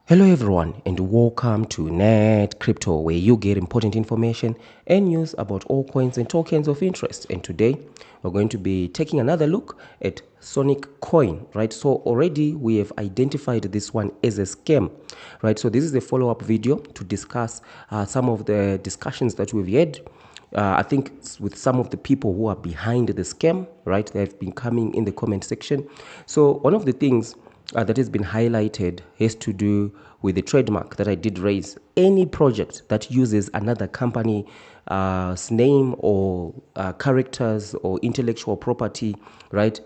Hello everyone and welcome to Net Crypto, where you get important information and news about all coins and tokens of interest. And today we're going to be taking another look at Sonik coin, right? So already we have identified this one as a scam, right? So this is a follow-up video to discuss some of the discussions that we've had. I think with some of the people who are behind the scam, right? They've been coming in the comment section. So one of the things that has been highlighted has to do with the trademark that I did raise. Any project that uses another company's name or characters or intellectual property, right,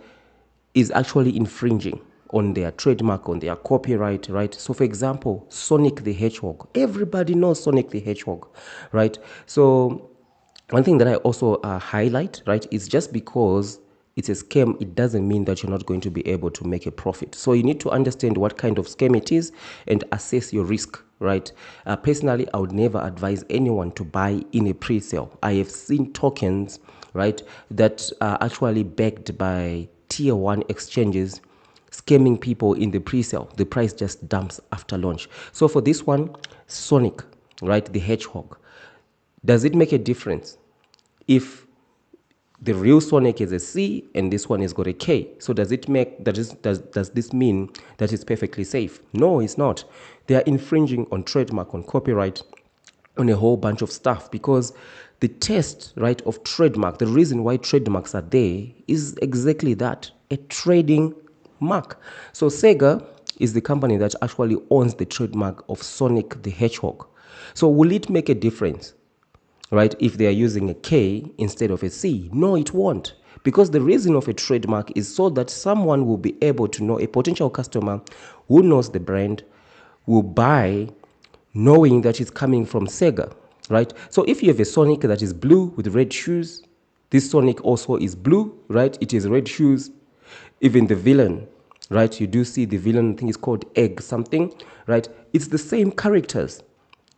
is actually infringing on their trademark, on their copyright, right? So for example, Sonic the Hedgehog. Everybody knows Sonic the Hedgehog, right? So one thing that I also highlight, right, is just because it's a scam, it doesn't mean that you're not going to be able to make a profit. So you need to understand what kind of scam it is and assess your risk, right? Personally, I would never advise anyone to buy in a pre-sale. I have seen tokens, right, that are actually backed by tier 1 exchanges scamming people in the pre-sale. The price just dumps after launch. So for this one, Sonic, right, the Hedgehog, does it make a difference if the real Sonic is a C and this one has got a K? So does it make does this mean that it's perfectly safe? No, it's not. They are infringing on trademark, on copyright, on a whole bunch of stuff, because the test, right, of trademark, the reason why trademarks are there is exactly that, a trading mark. So Sega is the company that actually owns the trademark of Sonic the Hedgehog. So will it make a difference, right, if they are using a K instead of a C? No, it won't. Because the reason of a trademark is so that someone will be able to know, a potential customer who knows the brand will buy knowing that it's coming from Sega, right? So if you have a Sonic that is blue with red shoes, this Sonic also is blue, right? It is red shoes. Even the villain, right? You do see the villain, I think it's called Egg something, right? It's the same characters,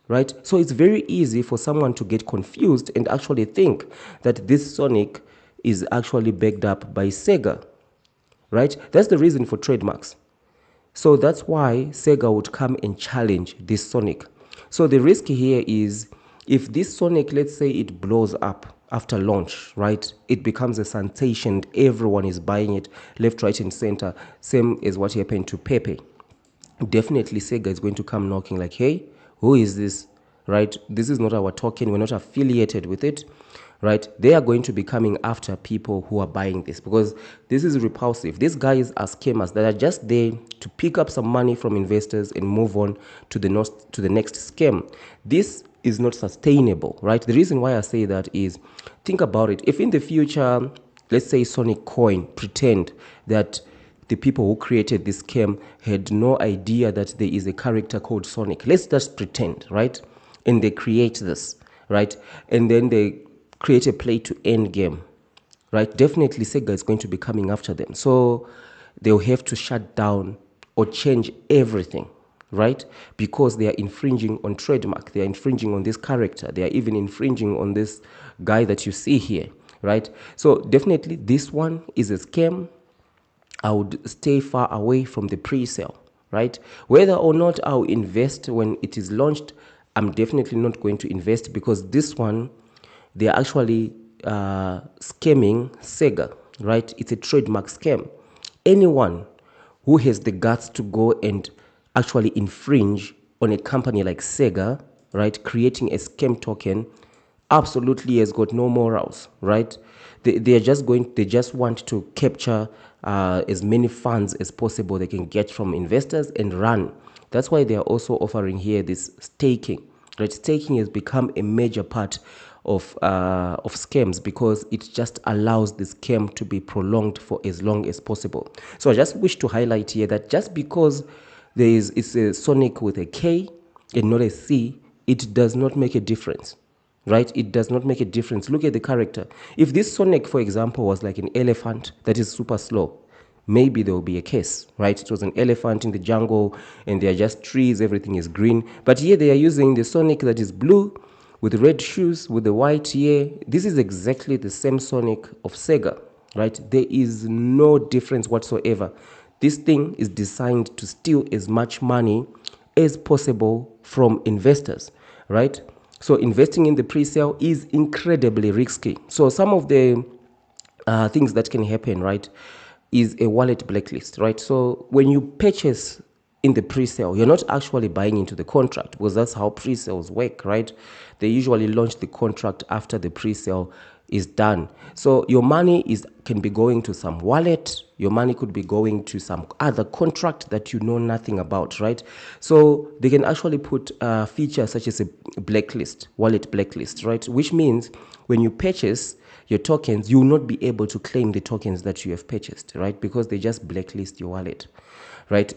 right? So it's very easy for someone to get confused and actually think that this Sonic is actually backed up by Sega, right? That's the reason for trademarks. So that's why Sega would come and challenge this Sonic. So the risk here is, if this Sonic, let's say it blows up after launch, right? It becomes a sensation, everyone is buying it left, right, and center. Same as what happened to Pepe. Definitely Sega is going to come knocking like, hey, who is this, right? This is not our token, we're not affiliated with it, right? They are going to be coming after people who are buying this, because this is repulsive. These guys are scammers that are just there to pick up some money from investors and move on to the next scam. This is not sustainable, right? The reason why I say that is, think about it. If in the future, let's say Sonic Coin pretend that the people who created this scam had no idea that there is a character called Sonic. Let's just pretend, right? And they create this, right? And then they create a play-to-end game, right? Definitely Sega is going to be coming after them. So they'll have to shut down or change everything, right? Because they are infringing on trademark. They are infringing on this character. They are even infringing on this guy that you see here, right? So definitely this one is a scam. I would stay far away from the pre-sale, right? Whether or not I'll invest when it is launched, I'm definitely not going to invest, because this one, they're actually scamming Sega, right? It's a trademark scam. Anyone who has the guts to go and actually infringe on a company like Sega, right, creating a scam token, absolutely has got no morals, right? They just want to capture as many funds as possible they can get from investors and run. That's why they are also offering here this staking, right? Staking has become a major part of scams, because it just allows the scam to be prolonged for as long as possible. So I just wish to highlight here that just because it's a Sonic with a K and not a C, it does not make a difference, right? It does not make a difference. Look at the character. If this Sonic, for example, was like an elephant that is super slow, maybe there will be a case, right? It was an elephant in the jungle and there are just trees, everything is green. But here they are using the Sonic that is blue with red shoes, with the white here. This is exactly the same Sonic of Sega, right? There is no difference whatsoever. This thing is designed to steal as much money as possible from investors, right? So investing in the pre-sale is incredibly risky. So some of the things that can happen, right, is a wallet blacklist, right? So when you purchase in the pre-sale, you're not actually buying into the contract, because that's how pre-sales work, right? They usually launch the contract after the pre-sale is done. So your money can be going to some wallet, your money could be going to some other contract that you know nothing about, right? So they can actually put features such as a blacklist, wallet blacklist, right? Which means when you purchase your tokens, you will not be able to claim the tokens that you have purchased, right? Because they just blacklist your wallet, right?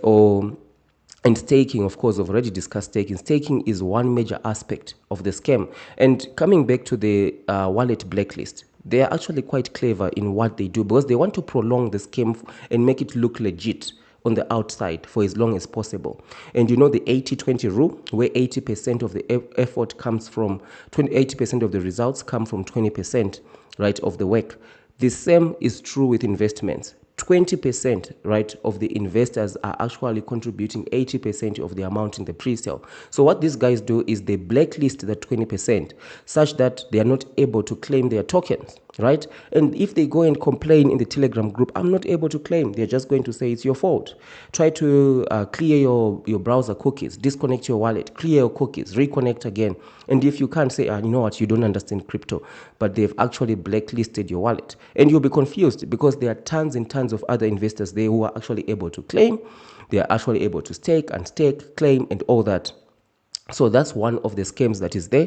And staking, of course, I've already discussed staking. Staking is one major aspect of the scam. And coming back to the wallet blacklist, they are actually quite clever in what they do, because they want to prolong the scam and make it look legit on the outside for as long as possible. And you know the 80-20 rule, where 80% of the effort comes from 80% of the results come from 20%, right, of the work. The same is true with investments. 20%, right, of the investors are actually contributing 80% of the amount in the pre-sale. So what these guys do is they blacklist that 20% such that they are not able to claim their tokens, right? And if they go and complain in the Telegram group, I'm not able to claim, they're just going to say it's your fault. Try to clear your browser cookies, disconnect your wallet, clear your cookies, reconnect again. And if you can't say, you know what, you don't understand crypto, but they've actually blacklisted your wallet. And you'll be confused because there are tons and tons of other investors there who are actually able to claim, they are actually able to stake, claim, and all that. So that's one of the scams that is there.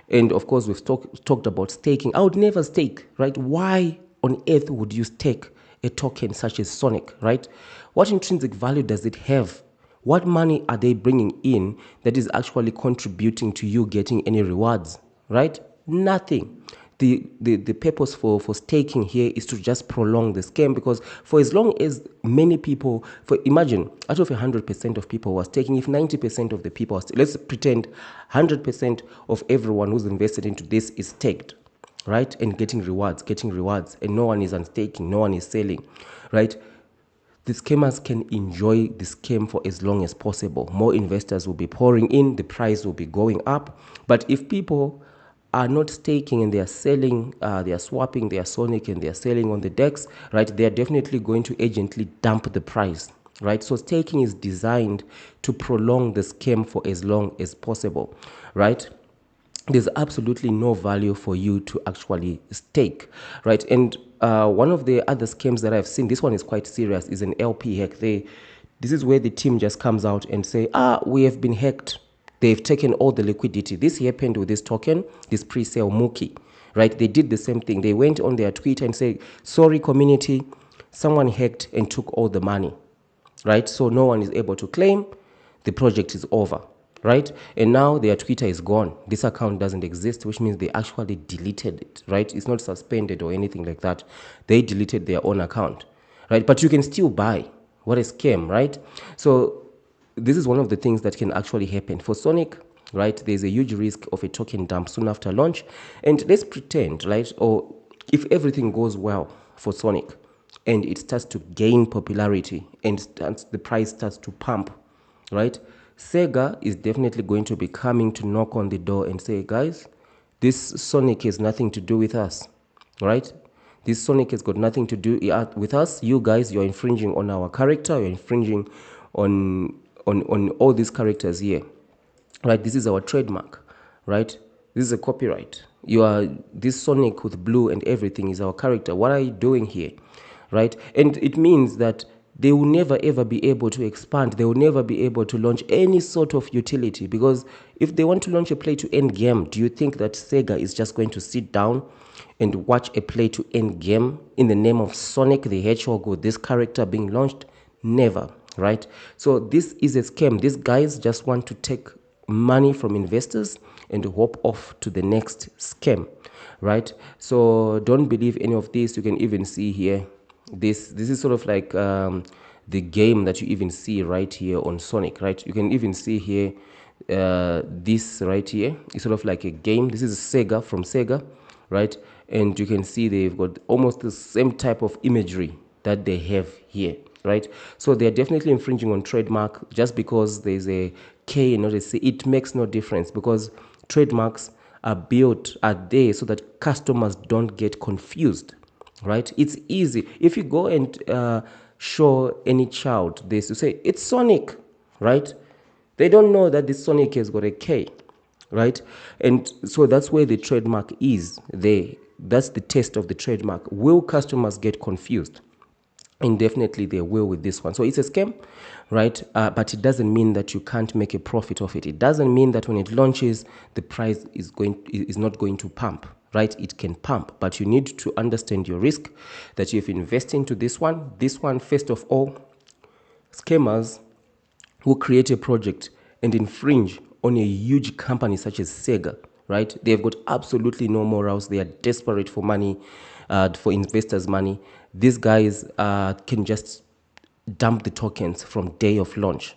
And of course, we've talked about staking. I would never stake, right? Why on earth would you stake a token such as Sonik, right? What intrinsic value does it have? What money are they bringing in that is actually contributing to you getting any rewards, right? Nothing. The purpose for staking here is to just prolong the scam, because for as long as many people, imagine out of 100% of people who are staking, if 90% of the people are let's pretend 100% of everyone who's invested into this is staked, right, and getting rewards, and no one is unstaking, no one is selling, right? The scammers can enjoy the scam for as long as possible. More investors will be pouring in, the price will be going up. But if people are not staking and they are selling, they are swapping their Sonik and they are selling on the DEX, right, they are definitely going to agently dump the price, right? So staking is designed to prolong the scam for as long as possible, right? There's absolutely no value for you to actually stake, right? And one of the other scams that I've seen, this one is quite serious, is an LP hack. This is where the team just comes out and say, we have been hacked. They've taken all the liquidity. This happened with this token, this pre-sale Mookie, right? They did the same thing. They went on their Twitter and said, sorry, community, someone hacked and took all the money, right? So no one is able to claim. The project is over, right? And now their Twitter is gone. This account doesn't exist, which means they actually deleted it, right? It's not suspended or anything like that. They deleted their own account, right? But you can still buy. What a scam, right? So this is one of the things that can actually happen. For Sonik, right, there's a huge risk of a token dump soon after launch. And let's pretend, right, or if everything goes well for Sonik and it starts to gain popularity and the price starts to pump, right, Sega is definitely going to be coming to knock on the door and say, guys, this Sonik has nothing to do with us, right? This Sonik has got nothing to do with us. You guys, you're infringing on our character. You're infringing on all these characters here, right? This is our trademark, right? This is a copyright. This Sonik with blue and everything is our character. What are you doing here, right? And it means that they will never ever be able to expand. They will never be able to launch any sort of utility, because if they want to launch a play to end game, do you think that Sega is just going to sit down and watch a play to end game in the name of Sonic the Hedgehog with this character being launched? Never, right? So this is a scam. These guys just want to take money from investors and hop off to the next scam, right? So don't believe any of this. You can even see here, this is sort of like the game that you even see right here on Sonik, right? You can even see here this right here is sort of like a game. This is Sega, from Sega, right? And you can see they've got almost the same type of imagery that they have here, right? So they're definitely infringing on trademark. Just because there's a K and not a C, it makes no difference, because trademarks are there so that customers don't get confused, right? It's easy. If you go and show any child this, you say, it's Sonic, right? They don't know that this Sonic has got a K, right? And so that's where the trademark is there. That's the test of the trademark. Will customers get confused? And definitely they will with this one. So it's a scam, right? But it doesn't mean that you can't make a profit of it. It doesn't mean that when it launches, the price is not going to pump, right? It can pump, but you need to understand your risk that you've invested into this one. This one, first of all, scammers who create a project and infringe on a huge company such as Sega, right? They've got absolutely no morals. They are desperate for money, for investors' money. These guys can just dump the tokens from day of launch,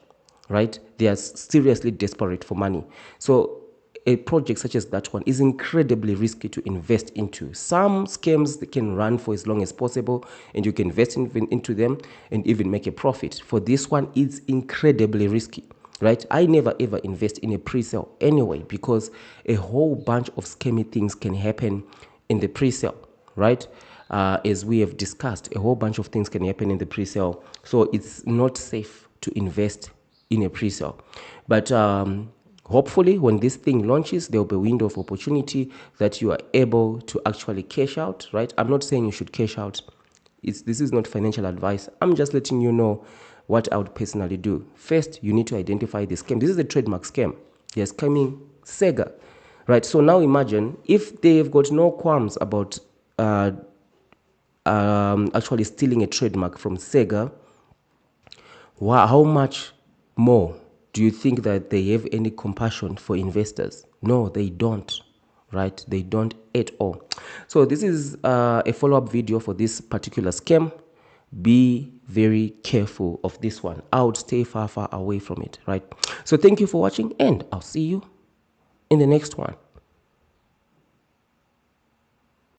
right? They are seriously desperate for money. So a project such as that one is incredibly risky to invest into. Some scams, they can run for as long as possible, and you can invest into them and even make a profit. For this one, it's incredibly risky, right? I never ever invest in a pre-sale anyway, because a whole bunch of scammy things can happen in the pre-sale, right? As we have discussed, a whole bunch of things can happen in the pre-sale. So it's not safe to invest in a pre-sale. But hopefully, when this thing launches, there will be a window of opportunity that you are able to actually cash out, right? I'm not saying you should cash out. This is not financial advice. I'm just letting you know what I would personally do. First, you need to identify the scam. This is a trademark scam. They're scamming Sega, right? So now imagine if they've got no qualms about actually stealing a trademark from Sega, how much more do you think that they have any compassion for investors? No, they don't, right? They don't at all. So this is a follow-up video for this particular scam. Be very careful of this one. I would stay far away from it, right? So thank you for watching, and I'll see you in the next one.